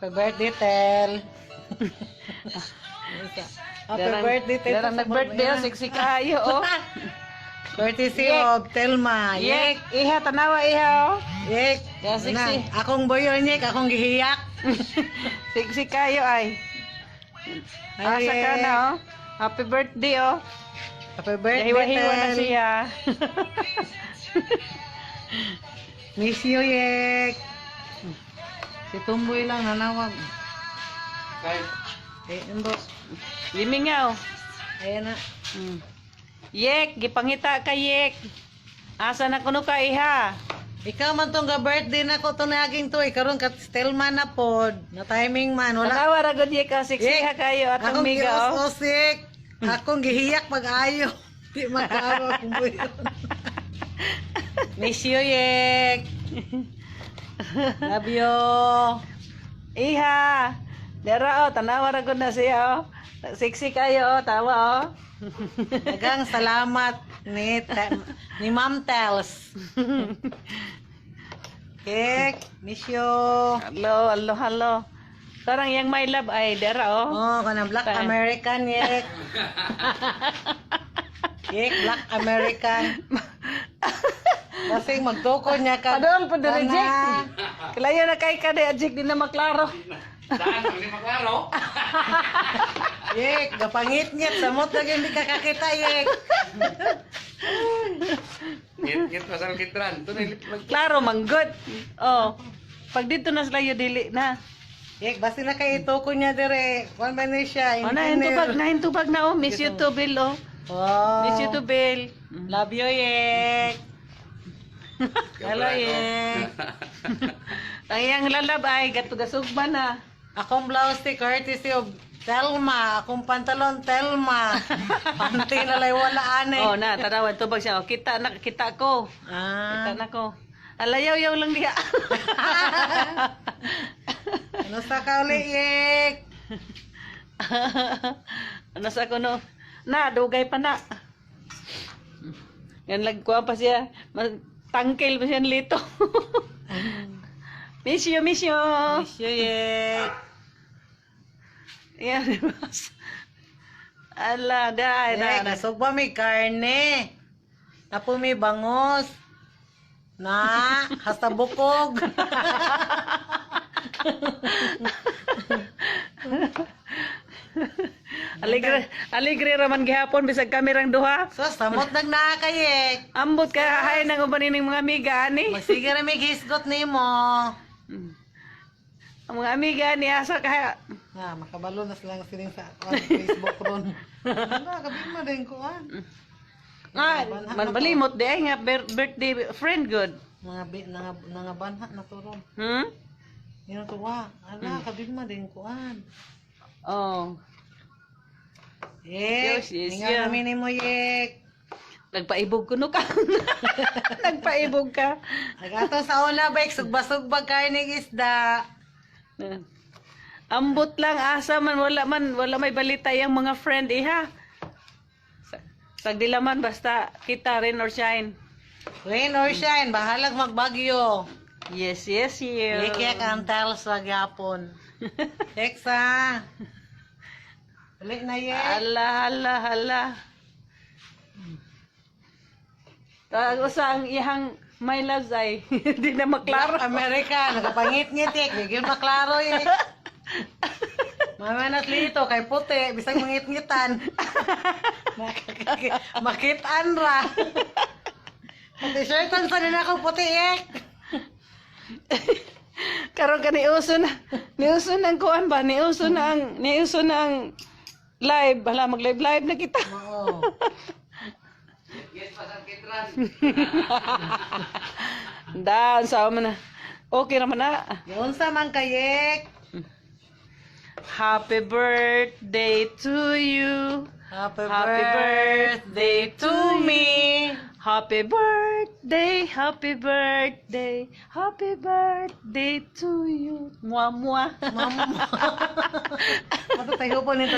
Happy birthday, Tel. Happy birthday, Tel. Darang nag-birthday, oh, sexy kayo, oh. Courtesy Yek. of Telma. Yek, Yek. iha, tanawa, iha, oh. Yek. Yeah, sexy. Na, akong boyon, Yek. Akong gihiyak. Sexy kayo, ay. Ay, Asa ka Yek. na, oh. Happy birthday, oh. Happy birthday, Hiwa-hiwa na Tel. siya. Miss you, Yek. Si Tumboy lang nanawag. Endo. Limingaw. Ayan na. Yek, gipangita ka, Yek. Asa na kuno ka, iha. Ikaw man tong ga-birthday na ko to naging to. Karon ka Stelman na pod. Na timing man. Wala. Tanawa, ragod, Yek, oh. Sexy ha kayo. Atong Akong miga, oh. gios-osik. Akong gihiyak pag-ayo. Di makaaro akong boyon. Miss you, Yek. Love you. Iha. Dara, oh. Tanawa, ragod na siya, oh. Sexy kayo, oh. Tawa, oh. Dagang salamat ni Ma'am Tels. Kek, miss you. Hello, hello, hello. Sarang yang my love ay dara, oh. Oh, kanang Black American, Yek. Yek, Black American. Kasi magtukod niya ka. Padol, padol, Jake. Kalayo na kay ka, Jake, di na maklaro. Saan? Hindi maklaro? Yek, gapangit-ngit. Samot na hindi ka kakita, Yek. Ngit-ngit pasal kitran. Ito na Klaro, manggod. Oh. Pag dito na sila yung dili na. Yek, basi na kay itukod niya dire. One man na siya. Oh, nahintubag na, oh. Miss you to, Bill, oh. Oh. Miss you to, Bill. Love you, Yek. Hello, Yek. Ang iyang lalab ay gatugasugba na. Akong blouse si courtesy of Telma. Akong pantalon, Telma. Panty na lay wala ane. Oh, na, tanawan, tubag siya. Oh, kita ko. Kita Ah. na ko. Alayaw-yaw lang diya. Ano sa ka uli, Yek? Ano sa kuno? Na, dugay pa na. Yan lagkuha pa siya. Tangkel pa siya lito. Miss you, miss you. Miss you, Yek. Yan, boss. Ala, dai, Yek, dai. nasugba may karne. Napo may bangos. Na, hasta bukog. Aligre raman gihapon bisag kamerang duha. So, samot nagnaka, Yek. Ambot ka hay nang uban ning mga amiga ani. Masige na may hisgot ni mo. Ang mga amiga ni asa ka. Ah, makabalo na silang siling sa Facebook ron. Ano, gabi mo din ko, ah. Man balimot di ay nga birthday friend good. Mga banha na to ron. Yun to, ah. Ala, gabi mo din ko, ah. Oh. Yek, Yes, hinga kami ni mo, Yek. Nagpaibog kuno ka. Nagpaibog ka. Nagato sa una, Bek, sugbag-sugbag karning isda. Ambot lang asa man wala may balita yung mga friend iha. Sagdila man basta kita rain or shine. Rain or shine, bahalag magbagyo. Yes, yes, yes. Yek ang tell sa gyapon. Teksa. Balik na, Yek. Hala. Tago sa ang ihang my loves ay hindi na maklaro. Amerika, nagapangit-ngit, Yek. Bigyan maklaro, Yek. Mamanat lito, kay puti, bisang mangit-ngitan. Makitaan ra. T-shirtan sa nila ako puti, Yek. Karon ka niuso na ang kuan ba? Niuso na ang live. Hala, mag-live na kita. Oo. Ngit pasal kitran. Dan, sa man na. Okay naman na. Yun sa man ka, Yek. Happy birthday to you. Happy Happy birthday to me. Happy birthday, happy birthday, happy birthday to you. Mua mua. Mama. Ano tayo po nito